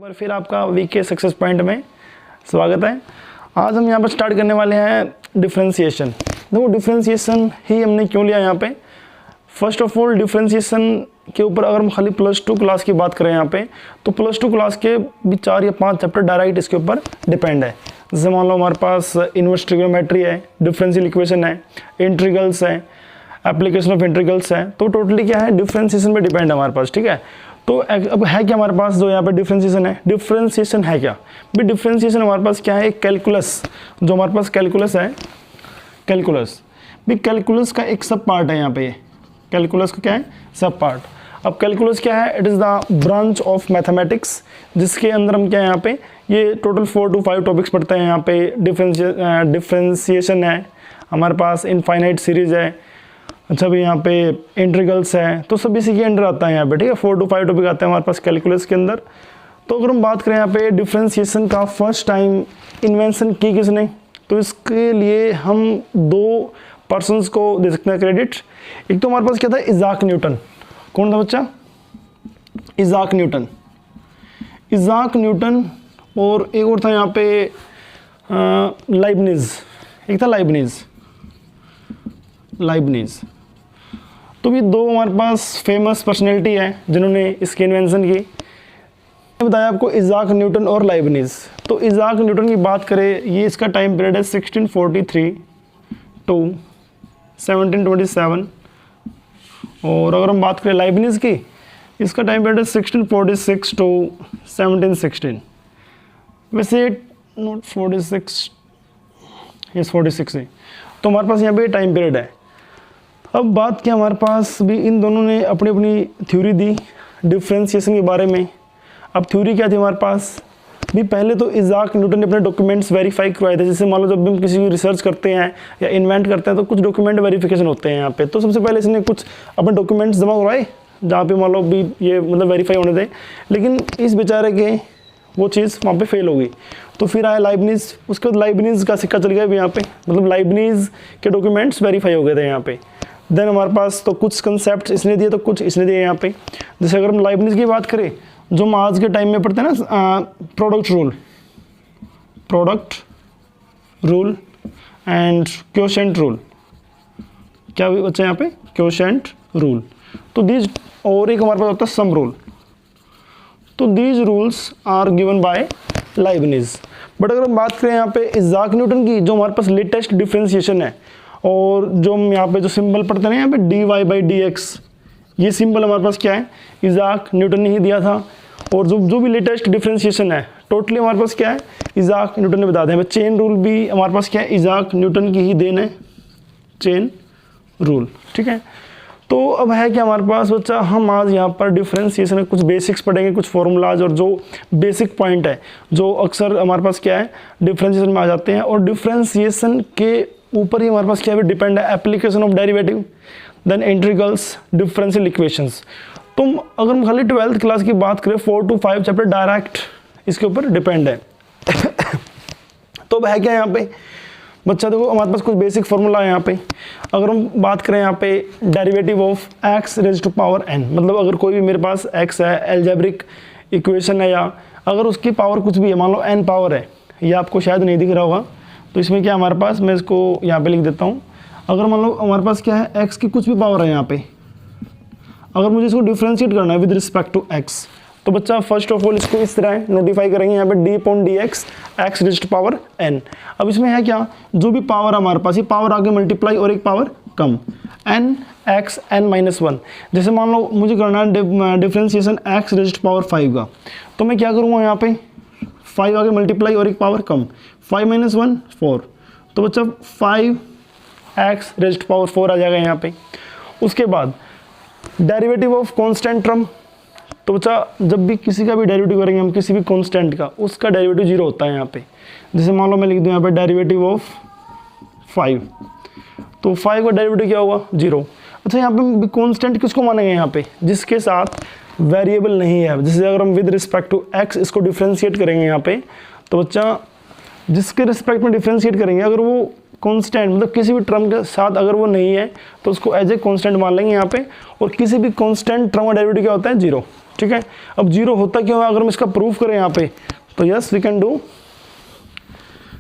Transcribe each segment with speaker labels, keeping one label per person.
Speaker 1: बार फिर आपका VK success point में स्वागत है। आज हम यहाँ पर स्टार्ट करने वाले हैं डिफरेंशिएशन। देखो डिफरेंशिएशन ही हमने क्यों लिया यहाँ पे। फर्स्ट ऑफ ऑल डिफरेंशिएशन के ऊपर अगर हम खाली +2 क्लास की बात करें यहाँ पे, तो +2 क्लास के भी 4 या 5 चैप्टर डायरेक्ट इसके ऊपर डिपेंड है। जैसे मान लो हमारे पास इनवर्स ट्रिग्नोमेट्री है, डिफरेंशियल इक्वेशन है, इंटीग्रल्स है, एप्लीकेशन ऑफ इंटीग्रल्स है। तो टोटली क्या है, डिफरेंशिएशन पे डिपेंड है हमारे पास। ठीक है, तो अब है क्या हमारे पास जो यहाँ पे डिफरेंशिएशन है। डिफरेंशिएशन है क्या भी, डिफरेंशिएशन हमारे पास क्या है, एक कैलकुलस, जो हमारे पास कैलकुलस है, कैलकुलस भी कैलकुलस का एक सब पार्ट है यहाँ पे। कैलकुलस का क्या है, सब पार्ट। अब कैलकुलस क्या है, it is the branch of mathematics, जिसके अंदर हम क्या है यहाँ पे, ये टोटल 4 to 5 टॉपिक्स पढ़ते हैं यहाँ पे। डिफरेंशिएशन है हमारे पास, इनफाइनाइट सीरीज है, अच्छा भी यहाँ पे इंटीग्रल्स है, तो सब इसी के अंडर आता है यहाँ पे। ठीक है, 4 to 5 टॉपिक आते हैं हमारे पास कैलकुलस के अंदर। तो अगर हम बात करें यहाँ पे डिफरेंशिएशन का फर्स्ट टाइम इन्वेंशन की किसने, तो इसके लिए हम 2 पर्सन्स को दे सकते हैं क्रेडिट। एक तो हमारे पास क्या था, इज़ाक न्यूटन। कौन था बच्चा, इज़ाक न्यूटन। इज़ाक न्यूटन और एक और था यहाँ पे लाइबनिज, एक था लाइबनिज। तो भी 2 हमारे पास फेमस पर्सनैलिटी है जिन्होंने इसकी इन्वेंशन की। बताया आपको इज़ाक न्यूटन और लाइबनिज। तो इज़ाक न्यूटन की बात करें, ये इसका टाइम पीरियड है 1643 to 1727। और अगर हम बात करें लाइबनिज की, इसका टाइम पीरियड है 1646 to 1716। वैसे नोट 46, ये 46 है। तो हमारे पास यहाँ पे टाइम पीरियड है। अब बात क्या, हमारे पास भी इन दोनों ने अपनी अपनी थ्योरी दी डिफरेंशिएशन के बारे में। अब थ्योरी क्या थी हमारे पास भी, पहले तो इज़ाक न्यूटन ने अपने डॉक्यूमेंट्स वेरीफाई करवाए थे। जैसे मान लो जब भी हम किसी की रिसर्च करते हैं या इन्वेंट करते हैं तो कुछ डॉक्यूमेंट वेरिफिकेशन होते हैं यहाँ पे। तो सबसे पहले इसने कुछ अपने डॉक्यूमेंट्स जमा करवाए जहाँ पे मान लो भी ये मतलब वेरीफाई होने थे, लेकिन इस बेचारे के वो चीज़ वहाँ पे फेल हो गई। तो फिर आया लाइबनिज, उसके बाद लाइबनिज का सिक्का चल गया भी यहाँ पे, मतलब लाइबनिज के डॉक्यूमेंट्स वेरीफाई हो गए थे यहाँ पे। देन हमारे पास तो कुछ कंसेप्ट इसने दिए, तो कुछ इसने दिए यहाँ पे। जैसे अगर हम लाइबनिज की बात करें, जो हम आज के टाइम में पढ़ते हैं ना, product rule and quotient rule, क्या बच्चा यहाँ पे, क्वोशेंट रूल। तो दीज, और एक हमारे पास होता है सम रूल। तो these rules are given by Leibniz. But अगर हम बात करें यहाँ पे इज़ाक न्यूटन की, जो हमारे पास लेटेस्ट डिफरेंशिएशन है, और जो हम यहाँ पे जो सिंबल पढ़ते हैं यहाँ पे dy/dx, ये सिंबल हमारे पास क्या है, इज़ाक न्यूटन ने ही दिया था। और जो भी लेटेस्ट डिफरेंशिएशन है टोटली हमारे पास क्या है, इज़ाक न्यूटन ने बता दिया। चेन रूल भी हमारे पास क्या है, इज़ाक न्यूटन की ही देन है, चेन रूल। ठीक है, तो अब है कि हमारे पास बच्चा, हम आज यहाँ पर डिफरेंशिएशन में कुछ बेसिक्स पढ़ेंगे, कुछ फॉर्मूलाज, और जो बेसिक पॉइंट है जो अक्सर हमारे पास क्या है डिफरेंशिएशन में आ जाते हैं। और डिफरेंशिएशन के ऊपर ही हमारे पास क्या है, डिपेंड है application of derivative, then integrals, differential equations. तुम अगर हम खाली 12th क्लास की बात करें, 4 to 5 चैप्टर डायरेक्ट इसके ऊपर डिपेंड है। तो अब है क्या यहाँ पे बच्चा, देखो हमारे पास कुछ बेसिक फार्मूला है यहाँ पे। अगर हम बात करें यहाँ पे derivative of x raised to power n, मतलब अगर कोई भी मेरे पास x है, एल्जेब्रिक इक्वेशन है, या अगर उसकी पावर कुछ भी है, मान लो n पावर है, ये आपको शायद नहीं दिख रहा होगा, तो इसमें क्या हमारे पास, मैं इसको यहाँ पे लिख देता हूँ। अगर मान लो हमारे पास क्या है, x की कुछ भी पावर है यहाँ पे, अगर मुझे इसको डिफ्रेंशिएट करना है विद रिस्पेक्ट टू x, तो बच्चा फर्स्ट ऑफ ऑल इसको इस तरह नोटिफाई करेंगे यहाँ पे d/dx x raised to power n। अब इसमें है क्या, जो भी पावर हमारे पास, ये पावर आगे मल्टीप्लाई और एक पावर कम, n x n-1। जैसे मान लो मुझे करना है differentiation x raised to power 5 का, तो मैं क्या करूँगा यहाँ पे, 5 आगे मल्टीप्लाई और एक पावर कम, 5 - 1 4, तो बच्चा 5x रेज़्ड टू पावर 4 आ जाएगा यहाँ पे। उसके बाद डेरिवेटिव ऑफ कांस्टेंट टर्म, तो बच्चा जब भी किसी का भी डेरिवेटिव करेंगे हम, किसी भी कांस्टेंट का, उसका डेरिवेटिव 0 होता है यहाँ पे। जैसे मान लो मैं लिख दूँ यहाँ पे डेरिवेटिव ऑफ 5, तो 5 का डेरिवेटिव क्या होगा, 0। अच्छा यहाँ पे कांस्टेंट किसको मानेंगे यहाँ पे, जिसके साथ वेरिएबल नहीं है। जैसे अगर हम विद रिस्पेक्ट टू x इसको डिफ्रेंशिएट करेंगे यहाँ पे, तो बच्चा जिसके रिस्पेक्ट में डिफ्रेंशिएट करेंगे, अगर वो कांस्टेंट मतलब किसी भी टर्म के साथ अगर वो नहीं है तो उसको एज ए कांस्टेंट मान लेंगे यहाँ पे। और किसी भी कांस्टेंट टर्म का डेरिवेटिव क्या होता है, 0। ठीक है। अब जीरो होता क्यों है, अगर हम इसका प्रूफ करें यहाँ पे तो यस वी कैन डू।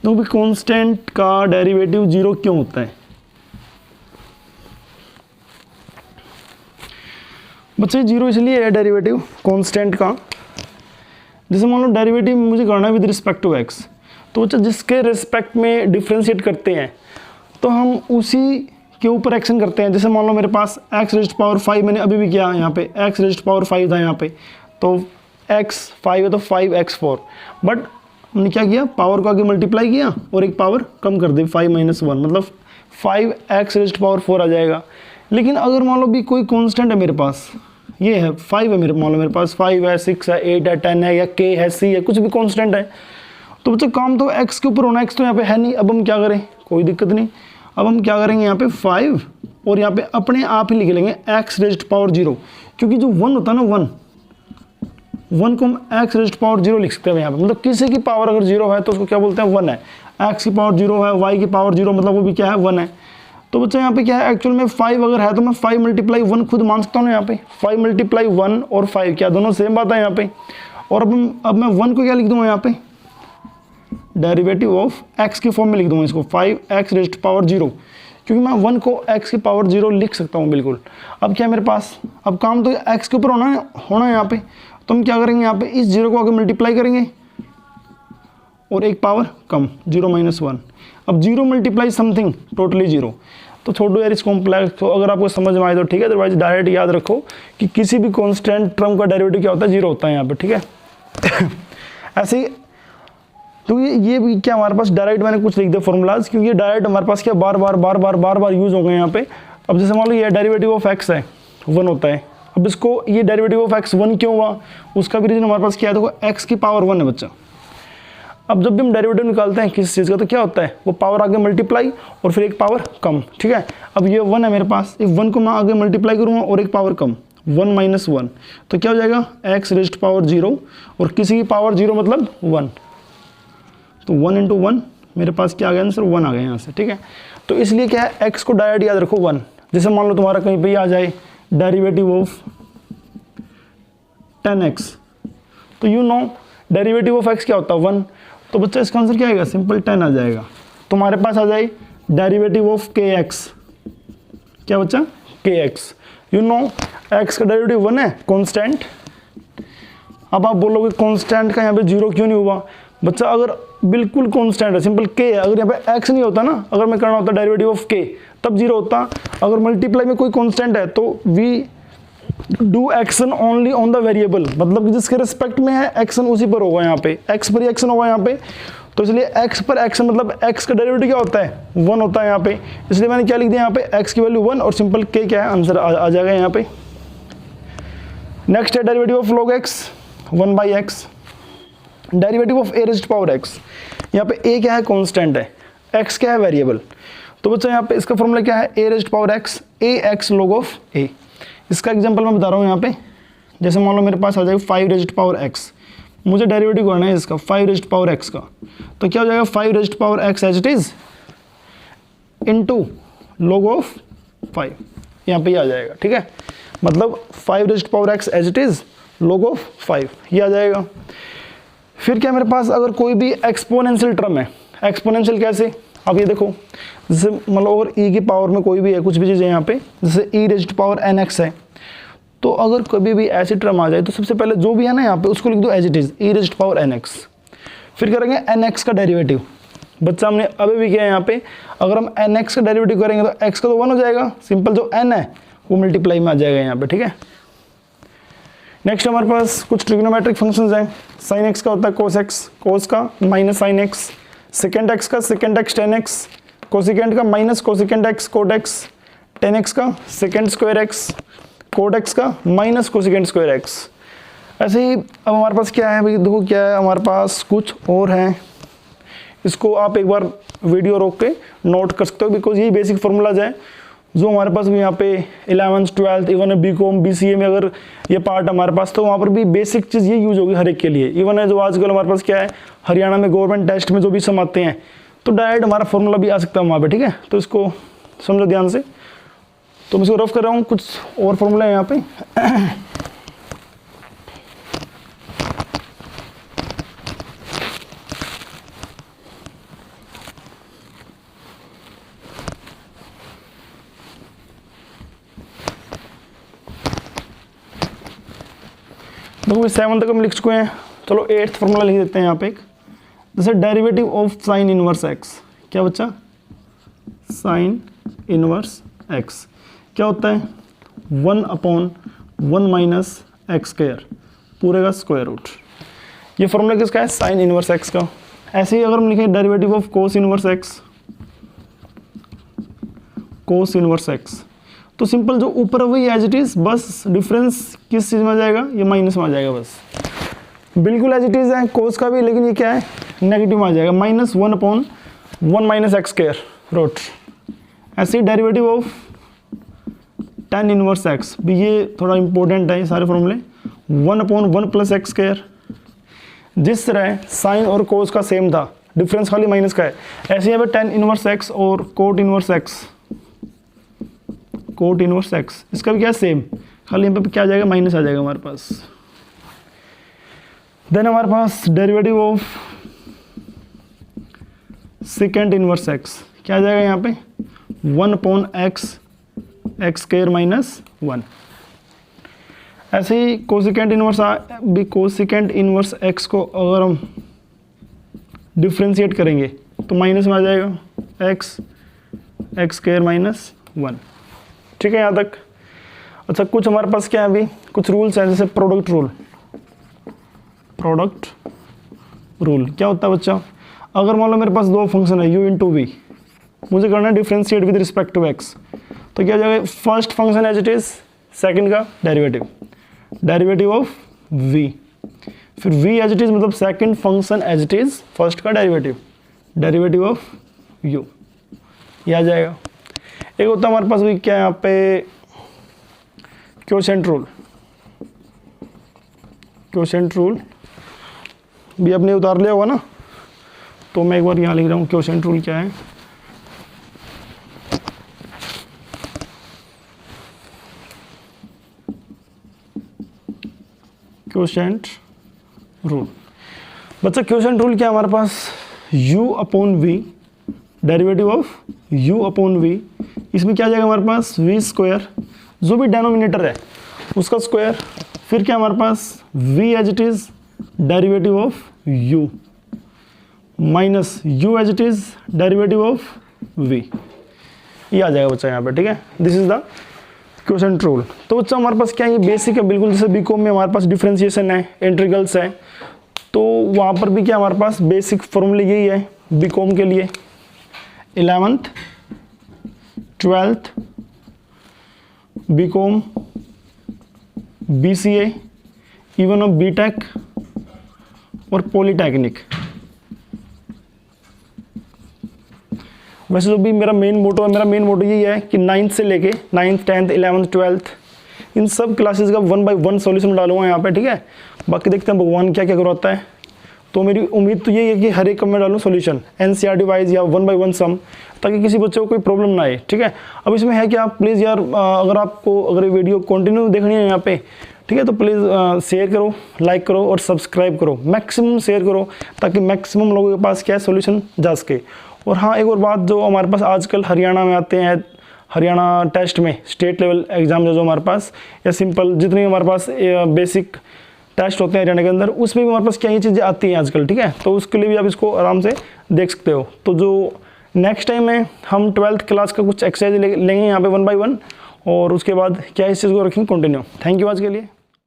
Speaker 1: तो भी कांस्टेंट का डेरिवेटिव जीरो क्यों होता है बच्चे? जीरो इसलिए है डेरिवेटिव कांस्टेंट का, जैसे मान लो डेरिवेटिव मुझे करना है विद रिस्पेक्ट टू एक्स, तो बच्चा जिसके रिस्पेक्ट में डिफ्रेंशिएट करते हैं तो हम उसी के ऊपर एक्शन करते हैं। जैसे मान लो मेरे पास x रेज़्ड पावर 5 मैंने अभी भी किया यहाँ पे, x रेज़्ड पावर 5 था यहाँ पे, तो x 5 है तो 5x4, बट हमने क्या किया, पावर को आगे मल्टीप्लाई किया और एक पावर कम कर दी 5 - 1, मतलब 5x रेज़्ड पावर 4 आ जाएगा। लेकिन अगर मान लो भी कोई कांस्टेंट है मेरे पास, ये है 5 है मेरे, मान लो मेरे पास 5 है, 6 है, 8 है, 10 है, या k है, c है, कुछ भी कांस्टेंट है, तो बच्चों काम तो x के ऊपर होना, x तो यहाँ पे है नहीं। अब हम क्या करें, कोई दिक्कत नहीं, अब हम क्या करेंगे यहाँ पे 5 और यहाँ पे अपने आप ही लिख लेंगे x रेज़्ड पावर 0, क्योंकि जो 1 होता है ना 1 को हम x रेज़्ड पावर 0 लिख सकते हैं यहाँ पे, मतलब किसी की पावर अगर 0 है तो उसको क्या बोलते हैं 1 है, x की पावर 0 है, y की पावर 0, मतलब वो भी क्या है 1 है। तो बच्चा यहाँ पे क्या है, एक्चुअल में 5 अगर है तो मैं 5 × 1 खुद मान सकता हूँ यहाँ पे, 5 × 1 और 5 क्या दोनों सेम बात है यहाँ पे। और अब मैं 1 को क्या लिख दूँगा यहाँ पे, डेरिवेटिव ऑफ x की फॉर्म में लिख दूँगा इसको, 5x रेज़्ड पावर 0, क्योंकि मैं 1 को x की पावर 0 लिख सकता हूँ बिल्कुल। अब क्या है मेरे पास, अब काम तो x के ऊपर होना है यहाँ पे, तो हम क्या करेंगे यहाँ पे इस 0 को आगे मल्टीप्लाई करेंगे और एक पावर कम 0 - 1। अब 0 × समथिंग टोटली 0, तो छोड़ो यार इस कॉम्प्लेक्स को, अगर आपको समझ में आए तो ठीक है, अदरवाइज डायरेक्ट याद रखो कि किसी भी कांस्टेंट टर्म का डेरिवेटिव क्या होता है, 0 होता है यहाँ पे, ठीक है। ऐसे ही तो ये भी क्या हमारे पास डायरेक्ट मैंने कुछ लिख दिया फॉर्मूलाज, क्योंकि ये डायरेक्ट हमारे पास क्या बार बार यूज़ हो गए यहाँ पे। अब जैसे मान लो ये डेरिवेटिव ऑफ x है 1 होता है, अब इसको ये डेरिवेटिव ऑफ x 1 क्यों हुआ, उसका भी रीजन हमारे पास क्या है, देखो x की पावर 1 है बच्चा। अब जब भी हम डेरिवेटिव निकालते हैं किसी चीज़ का तो क्या होता है, वो पावर आगे मल्टीप्लाई और फिर एक पावर कम, ठीक है। अब ये 1 है मेरे पास, इस 1 को मैं आगे मल्टीप्लाई करूँगा और एक पावर कम 1 - 1, तो क्या हो जाएगा x रेज़्ड पावर 0, और किसी की पावर 0 मतलब 1, तो 1 × 1 मेरे पास क्या आ गया आंसर, 1 आ गया यहाँ से, ठीक है। तो इसलिए क्या है, x को डायरेक्ट याद रखो 1। जैसे मान लो तुम्हारा कहीं पे आ जाए डेरिवेटिव ऑफ 10x, तो you know derivative of x क्या होता है 1, तो बच्चा इसका आंसर क्या आएगा, सिंपल 10 आ जाएगा। तुम्हारे पास आ जाए डेरिवेटिव ऑफ kx, क्या बच्चा kx, यू नो x का डेरिवेटिव 1 है कांस्टेंट। अब आप बोलोगे कांस्टेंट का यहाँ पे 0 क्यों नहीं हुआ, बच्चा अगर बिल्कुल कांस्टेंट है, सिंपल k है, अगर यहाँ पे x नहीं होता ना, अगर मैं करना होता डेरिवेटिव ऑफ k तब 0 होता। अगर मल्टीप्लाई में कोई कांस्टेंट है तो we do action only on the variable, मतलब कि जिसके रिस्पेक्ट में है एक्शन उसी पर होगा, यहाँ पे x पर ही एक्शन होगा यहाँ पे, तो इसलिए x पर एक्शन मतलब x का डेरिवेटिव क्या होता है 1 होता है यहाँ पे, इसलिए मैंने क्या लिख दिया यहाँ पे x की वैल्यू 1 और सिंपल k क्या है आंसर आ जाएगा यहाँ पे। नेक्स्ट है derivative of log x 1/x, derivative of a raised power x, यहाँ पे a क्या है कांस्टेंट है, x क्या है वेरिएबल, तो बच्चा यहाँ पे इसका फॉर्मूला क्या है a raised power x ax log of a। इसका एग्जांपल मैं बता रहा हूँ यहाँ पे, जैसे मान लो मेरे पास आ जाएगा 5 रेज़्ड पावर x, मुझे डेरिवेटिव करना है इसका 5 रेज़्ड पावर x का, तो क्या हो जाएगा 5 raised power x as it is into log of 5, यहाँ पे आ जाएगा, ठीक है, मतलब 5 raised power x as it is log of 5 ये आ जाएगा। फिर क्या मेरे पास अगर कोई भी एक्सपोनेंशियल टर्म है, एक्सपोनेंशियल कैसे, अब ये देखो जैसे मतलब अगर e की पावर में कोई भी है, कुछ भी चीज़ है यहाँ पे, जैसे e रेज़्ड पावर nx है, तो अगर कभी भी ऐसी टर्म आ जाए तो सबसे पहले जो भी है ना यहाँ पे उसको लिख दो as it is e raised power nx, फिर करेंगे nx का डेरिवेटिव, बच्चा हमने अभी भी किया है यहाँ पे, अगर हम nx का डेरिवेटिव करेंगे तो x का तो 1 हो जाएगा, सिंपल जो n है वो मल्टीप्लाई में आ जाएगा यहाँ पे, ठीक है। नेक्स्ट हमारे पास कुछ ट्रिग्नोमेट्रिक फंक्शंस हैं, sin x का होता है cos x, cos का minus sin x, secant x का secant x tan x, cosecant का minus cosecant x cot x, tan x का secant square x, cot x का माइनस कोसिकेंड स्क्वायर x। ऐसे ही अब हमारे पास क्या है भाई, देखो क्या है हमारे पास कुछ और हैं, इसको आप एक बार वीडियो रोक के नोट कर सकते हो, बिकॉज ये बेसिक फार्मूलाज हैं जो हमारे पास भी यहाँ पे 11th 12th even BCom BCA में अगर ये पार्ट हमारे पास, तो वहाँ पर भी बेसिक चीज़ ये यूज होगी हर एक के लिए। इवन है जो आजकल हमारे पास क्या है हरियाणा में गवर्नमेंट टेस्ट में जो भी सम आते हैं, तो डायरेक्ट हमारा फॉर्मूला भी आ सकता है वहाँ पे, ठीक है। तो इसको समझो ध्यान से, तो मैं इसको रफ कर रहा हूँ, कुछ और फॉर्मूला है यहाँ पे। अभी 7 तक हम लिख चुके हैं। चलो 8th फॉर्मूला लिख देते हैं यहाँ पे एक, जैसे derivative of sine inverse x, क्या बच्चा, साइन इनवर्स एक्स क्या होता है, 1/1 माइनस एक्स स्क्वायर पूरे का स्क्वायर रूट। ये फॉर्मूला किसका है, साइन इनवर्स एक्स का। ऐसे ही अगर हम लिखें derivative of cos inverse x, cos inverse x, तो सिंपल जो ऊपर है वही एज इट इज, बस डिफरेंस किस चीज़ में आ जाएगा, ये माइनस में आ जाएगा, बस बिल्कुल एज इट इज है कोस का भी, लेकिन ये क्या है, नेगेटिव में आ जाएगा, -1/1 माइनस एक्स स्क्वायर रूट। ऐसे ही derivative of tan inverse x भी, ये थोड़ा इंपॉर्टेंट है ये सारे फॉर्मूले, 1/1 प्लस एक्स स्क्वायर। जिस तरह साइन और कोस का सेम था, डिफरेंस खाली माइनस का है, ऐसे यहाँ पे tan इनवर्स एक्स और cot inverse x, cot inverse x इसका भी क्या है, सेम, खाली यहाँ पे क्या आ जाएगा, माइनस आ जाएगा हमारे पास। देन हमारे पास derivative of secant inverse x क्या आ जाएगा यहाँ पे, 1/x एक्स स्क्वायर -1। ऐसे ही कोसिकेंट इनवर्स भी, कोसिकेंट इनवर्स एक्स को अगर हम डिफ्रेंशिएट करेंगे तो माइनस में आ जाएगा, एक्स स्क्वायर -1। ठीक है यहाँ तक। अच्छा कुछ हमारे पास क्या है अभी, कुछ रूल्स हैं, जैसे प्रोडक्ट रूल। प्रोडक्ट रूल क्या होता है बच्चा, अगर मान लो मेरे पास दो फंक्शन है u इंटू वी, मुझे करना है differentiate with respect to x, तो क्या हो जाएगा, first function as it is, second का डेरिवेटिव ऑफ v, फिर v एज इट इज मतलब second function as it is, first का डेरिवेटिव ऑफ u, ये आ जाएगा। एक होता है हमारे पास भी क्या है यहाँ पे, क्वोशिएंट रूल भी आपने उतार लिया होगा ना, तो मैं एक बार यहाँ लिख रहा हूँ, क्वोशिएंट रूल क्या है, क्वोशिएंट रूल। बच्चा क्वोशिएंट रूल क्या है हमारे पास, u/v, डेरिवेटिव ऑफ u/v, इसमें क्या आ जाएगा हमारे पास, v स्क्वायर, जो भी डेनोमिनेटर है उसका स्क्वायर, फिर क्या हमारे पास v as it is, derivative of u minus u as it is, derivative of v, ये आ जाएगा बच्चा यहाँ पे। ठीक है, this is the quotient rule. तो बच्चा हमारे पास क्या है, ये बेसिक है बिल्कुल, जैसे बीकॉम में हमारे पास डिफरेंशिएशन है, इंटीग्रल्स है, तो वहाँ पर भी क्या हमारे पास बेसिक फॉर्मूले यही है बीकॉम के लिए, 11th 12th BCom, BCA, even of BTech और पॉलीटेक्निक। वैसे जो भी मेरा मेन मोटो यही है कि 9th से लेके 9th 10th 11th 12th इन सब क्लासेस का 1 by 1 सॉल्यूशन डालूंगा यहाँ पे। ठीक है, बाकी देखते हैं भगवान क्या क्या करवाता है। तो मेरी उम्मीद तो यही है कि हर एक में डालूँ सॉल्यूशन NCERT वाइज या 1 by 1 सम, ताकि किसी बच्चे को कोई प्रॉब्लम ना आए। ठीक है, अब इसमें है कि आप प्लीज़ यार अगर ये वीडियो कंटिन्यू देखनी है यहाँ पे, ठीक है, तो प्लीज़ शेयर करो, लाइक करो और सब्सक्राइब करो, मैक्सिमम शेयर करो, ताकि मैक्सिमम लोगों के पास क्या सॉल्यूशन जा सके। और हाँ, एक और बात, जो हमारे पास आजकल हरियाणा में आते हैं, हरियाणा टेस्ट में स्टेट लेवल एग्जाम जो हमारे पास, या सिंपल जितने हमारे पास बेसिक टेस्ट होते हैं हरियाणा के अंदर, उसमें भी हमारे पास क्या ही चीज़ें आती हैं आजकल। ठीक है, तो उसके लिए भी आप इसको आराम से देख सकते हो। तो जो नेक्स्ट टाइम है, हम 12th क्लास का कुछ एक्सरसाइज लेंगे यहाँ पे 1 by 1, और उसके बाद क्या इस चीज़ को रखेंगे कंटिन्यू। थैंक यू आज के लिए।